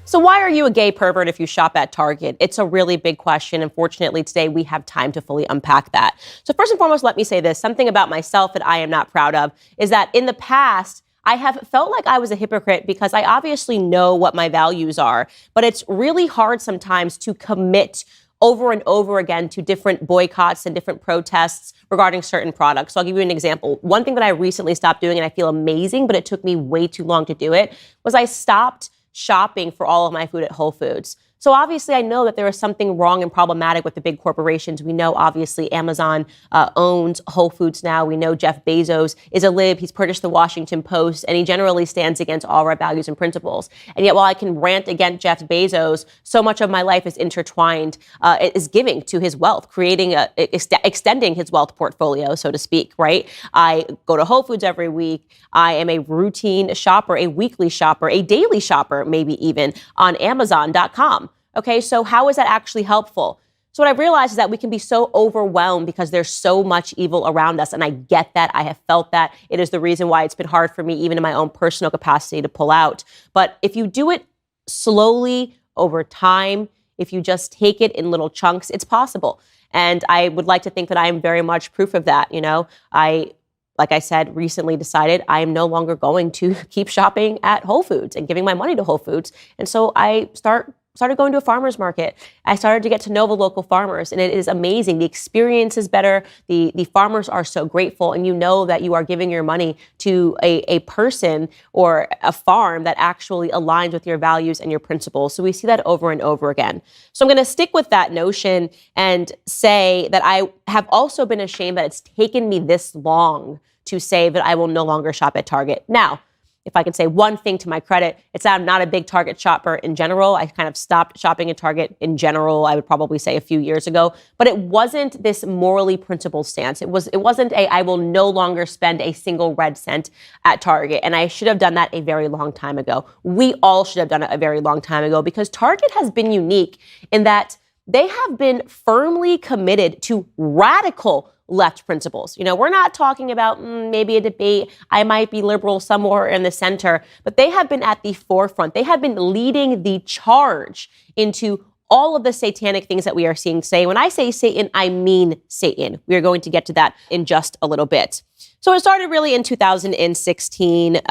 So why are you a gay pervert if you shop at Target? It's a really big question. And fortunately, today we have time to fully unpack that. So first and foremost, let me say this. Something about myself that I am not proud of is that in the past, I have felt like I was a hypocrite because I obviously know what my values are, but it's really hard sometimes to commit over and over again to different boycotts and different protests regarding certain products. So I'll give you an example. One thing that I recently stopped doing, and I feel amazing, but it took me way too long to do it, was I stopped shopping for all of my food at Whole Foods. So obviously, I know that there is something wrong and problematic with the big corporations. We know, obviously, Amazon owns Whole Foods now. We know Jeff Bezos is a lib. He's purchased the Washington Post, and he generally stands against all of our values and principles. And yet, while I can rant against Jeff Bezos, so much of my life is intertwined, is giving to his wealth, extending his wealth portfolio, so to speak, right? I go to Whole Foods every week. I am a routine shopper, a weekly shopper, a daily shopper, maybe even on Amazon.com. Okay, so how is that actually helpful? So what I've realized is that we can be so overwhelmed because there's so much evil around us. And I get that. I have felt that. It is the reason why it's been hard for me, even in my own personal capacity, to pull out. But if you do it slowly over time, if you just take it in little chunks, it's possible. And I would like to think that I am very much proof of that. You know, like I said, recently decided I am no longer going to keep shopping at Whole Foods and giving my money to Whole Foods. And so I started going to a farmer's market. I started to get to know the local farmers, and it is amazing. The experience is better. The farmers are so grateful, and you know that you are giving your money to a person or a farm that actually aligns with your values and your principles. So we see that over and over again. So I'm going to stick with that notion and say that I have also been ashamed that it's taken me this long to say that I will no longer shop at Target. Now, if I can say one thing to my credit, it's that I'm not a big Target shopper in general. I kind of stopped shopping at Target in general, I would probably say a few years ago. But it wasn't this morally principled stance. It wasn't I will no longer spend a single red cent at Target. And I should have done that a very long time ago. We all should have done it a very long time ago, because Target has been unique in that they have been firmly committed to radical left principles. You know, we're not talking about maybe a debate. I might be liberal somewhere in the center, but they have been at the forefront. They have been leading the charge into all of the satanic things that we are seeing today. When I say Satan, I mean Satan. We are going to get to that in just a little bit. So it started really in 2016.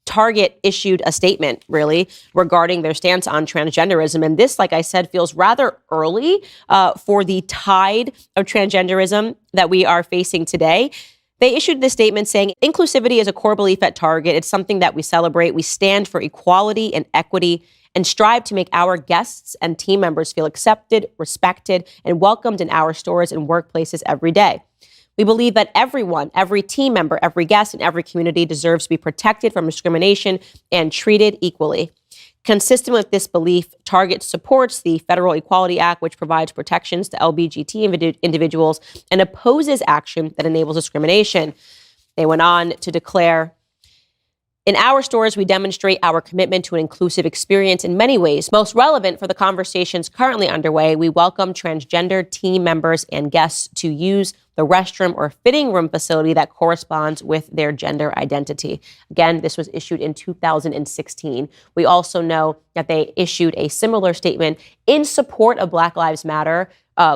Target issued a statement, really, regarding their stance on transgenderism. And this, like I said, feels rather early for the tide of transgenderism that we are facing today. They issued this statement saying, inclusivity is a core belief at Target. It's something that we celebrate. We stand for equality and equity and strive to make our guests and team members feel accepted, respected, and welcomed in our stores and workplaces every day. We believe that everyone, every team member, every guest, and every community deserves to be protected from discrimination and treated equally. Consistent with this belief, Target supports the Federal Equality Act, which provides protections to LGBT individuals and opposes action that enables discrimination. They went on to declare, in our stores, we demonstrate our commitment to an inclusive experience in many ways. Most relevant for the conversations currently underway, we welcome transgender team members and guests to use the restroom or fitting room facility that corresponds with their gender identity. Again, this was issued in 2016. We also know that they issued a similar statement in support of Black Lives Matter,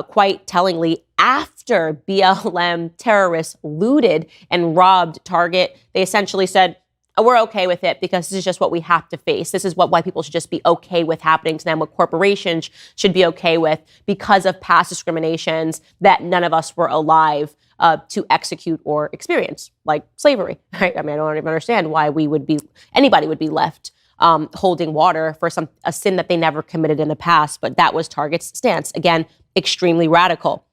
quite tellingly, after BLM terrorists looted and robbed Target. They essentially said, we're okay with it because this is just what we have to face. This is what white people should just be okay with happening to them, what corporations should be okay with because of past discriminations that none of us were alive to execute or experience, like slavery. Right? I mean, I don't even understand why anybody would be left holding water for a sin that they never committed in the past. But that was Target's stance. Again, extremely radical.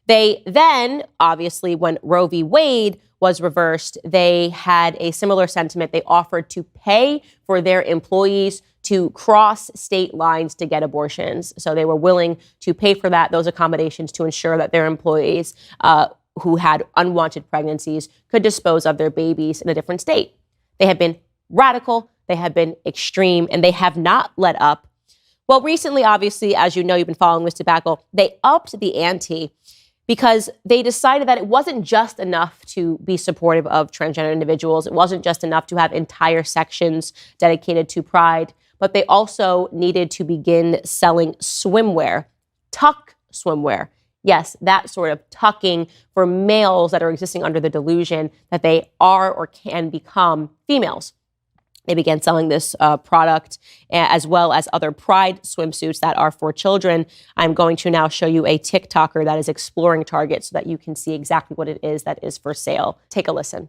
They then, obviously, when Roe v. Wade was reversed, they had a similar sentiment. They offered to pay for their employees to cross state lines to get abortions. So they were willing to pay for those accommodations to ensure that their employees who had unwanted pregnancies could dispose of their babies in a different state. They have been radical, they have been extreme, and they have not let up. Well, recently, obviously, as you know, you've been following this debacle, they upped the ante. because they decided that it wasn't just enough to be supportive of transgender individuals. It wasn't just enough to have entire sections dedicated to pride, but they also needed to begin selling swimwear, tuck swimwear. Yes, that sort of tucking for males that are existing under the delusion that they are or can become females. They began selling this product as well as other pride swimsuits that are for children. I'm going to now show you a TikToker that is exploring Target so that you can see exactly what it is that is for sale. Take a listen.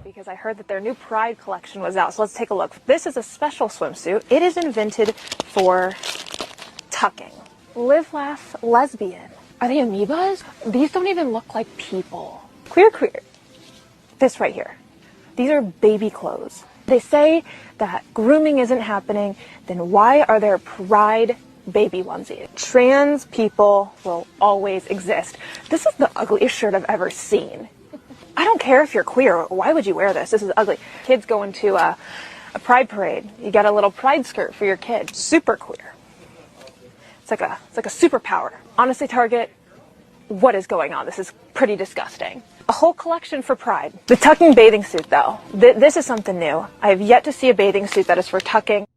Because I heard that their new Pride collection was out, so let's take a look. This is a special swimsuit. It is invented for tucking. Live, laugh, lesbian. Are they amoebas? These don't even look like people. Queer. This right here. These are baby clothes. They say that grooming isn't happening, then why are there pride baby onesies? Trans people will always exist. This is the ugliest shirt I've ever seen. I don't care if you're queer. Why would you wear this? This is ugly. Kids going to a pride parade. You got a little pride skirt for your kid. Super queer. It's like a superpower. Honestly, Target, what is going on? This is pretty disgusting. A whole collection for pride. The tucking bathing suit, though. This is something new. I have yet to see a bathing suit that is for tucking.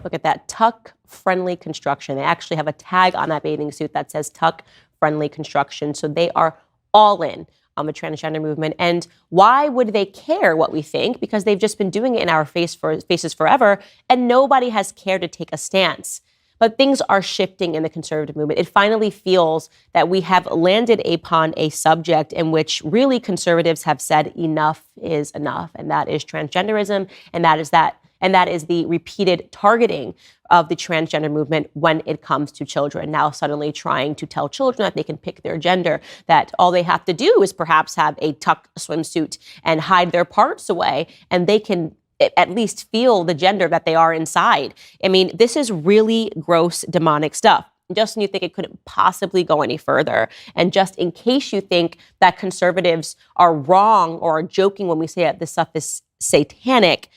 Look at that, tuck-friendly construction. They actually have a tag on that bathing suit that says tuck-friendly construction. So they are all in on the transgender movement. And why would they care what we think? Because they've just been doing it in our faces forever, and nobody has cared to take a stance. But things are shifting in the conservative movement. It finally feels that we have landed upon a subject in which really conservatives have said enough is enough, and that is transgenderism, and that is the repeated targeting of the transgender movement when it comes to children. Now suddenly trying to tell children that they can pick their gender, that all they have to do is perhaps have a tuck swimsuit and hide their parts away, and they can at least feel the gender that they are inside. I mean, this is really gross, demonic stuff. Just when you think it couldn't possibly go any further, and just in case you think that conservatives are wrong or are joking when we say that this stuff is satanic,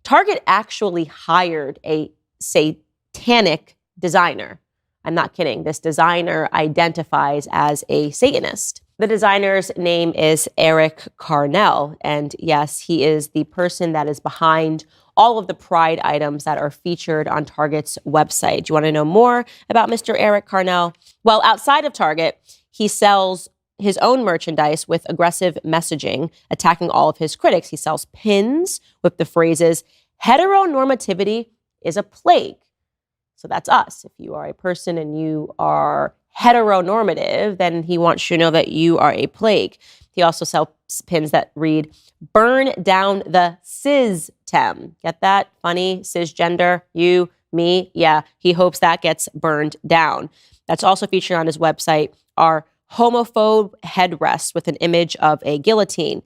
Target actually hired a satanic designer. I'm not kidding. This designer identifies as a Satanist. The designer's name is Eric Carnell, and yes, he is the person that is behind all of the pride items that are featured on Target's website. Do you want to know more about Mr. Eric Carnell? Well, outside of Target, he sells his own merchandise with aggressive messaging, attacking all of his critics. He sells pins with the phrases, "Heteronormativity is a plague." So that's us. If you are a person and you are heteronormative, then he wants you to know that you are a plague. He also sells pins that read, "Burn down the system." Get that? Funny, cisgender, you, me. Yeah, he hopes that gets burned down. That's also featured on his website are homophobe headrests with an image of a guillotine.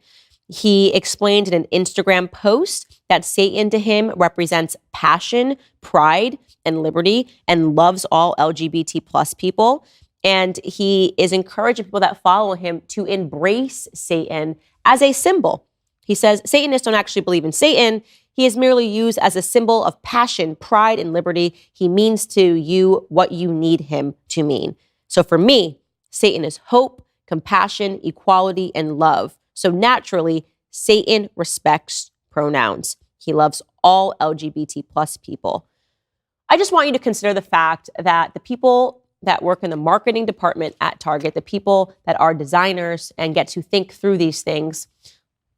He explained in an Instagram post that Satan to him represents passion, pride, and liberty, and loves all LGBT plus people. And he is encouraging people that follow him to embrace Satan as a symbol. He says, Satanists don't actually believe in Satan. He is merely used as a symbol of passion, pride, and liberty. He means to you what you need him to mean. So for me, Satan is hope, compassion, equality, and love. So naturally, Satan respects pronouns. He loves all LGBT plus people. I just want you to consider the fact that the people that work in the marketing department at Target, the people that are designers and get to think through these things,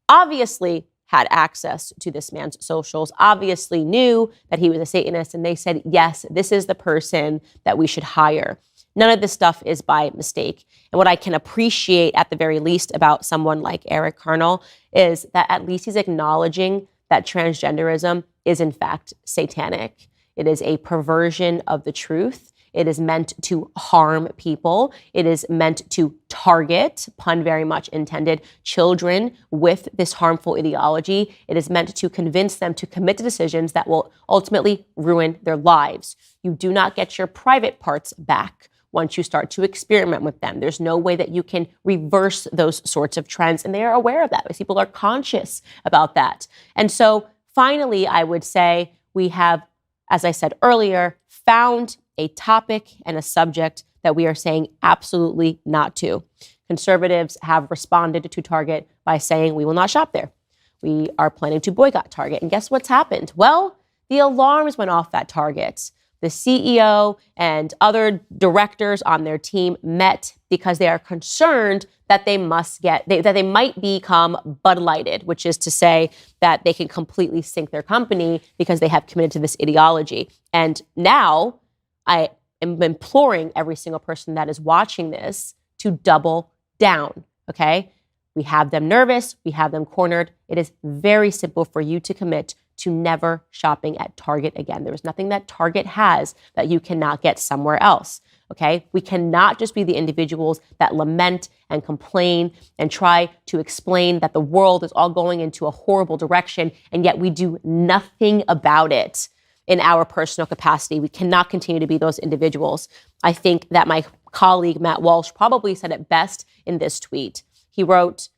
obviously had access to this man's socials, obviously knew that he was a Satanist, and they said, yes, this is the person that we should hire. None of this stuff is by mistake. And what I can appreciate at the very least about someone like Eric Carnell is that at least he's acknowledging that transgenderism is in fact satanic. It is a perversion of the truth. It is meant to harm people. It is meant to target, pun very much intended, children with this harmful ideology. It is meant to convince them to commit to decisions that will ultimately ruin their lives. You do not get your private parts back once you start to experiment with them. There's no way that you can reverse those sorts of trends, and they are aware of that. People are conscious about that. And so finally, I would say we have, as I said earlier, found a topic and a subject that we are saying absolutely not to. Conservatives have responded to Target by saying we will not shop there. We are planning to boycott Target. And guess what's happened? Well, the alarms went off at Target. The CEO and other directors on their team met because they are concerned that they might become Bud Lighted, which is to say that they can completely sink their company because they have committed to this ideology. And now I am imploring every single person that is watching this to double down, okay? We have them nervous. We have them cornered. It is very simple for you to commit to never shopping at Target again. There is nothing that Target has that you cannot get somewhere else, okay? We cannot just be the individuals that lament and complain and try to explain that the world is all going into a horrible direction, and yet we do nothing about it in our personal capacity. We cannot continue to be those individuals. I think that my colleague, Matt Walsh, probably said it best in this tweet. He wrote,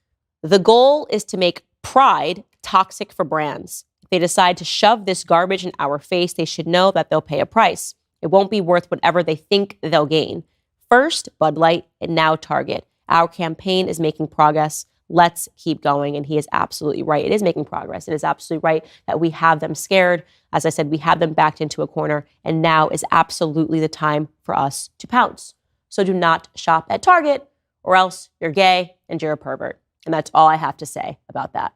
"The goal is to make pride toxic for brands. If they decide to shove this garbage in our face, they should know that they'll pay a price. It won't be worth whatever they think they'll gain. First, Bud Light, and now Target. Our campaign is making progress. Let's keep going." And he is absolutely right. It is making progress. It is absolutely right that we have them scared. As I said, we have them backed into a corner, and now is absolutely the time for us to pounce. So do not shop at Target, or else you're gay and you're a pervert. And that's all I have to say about that.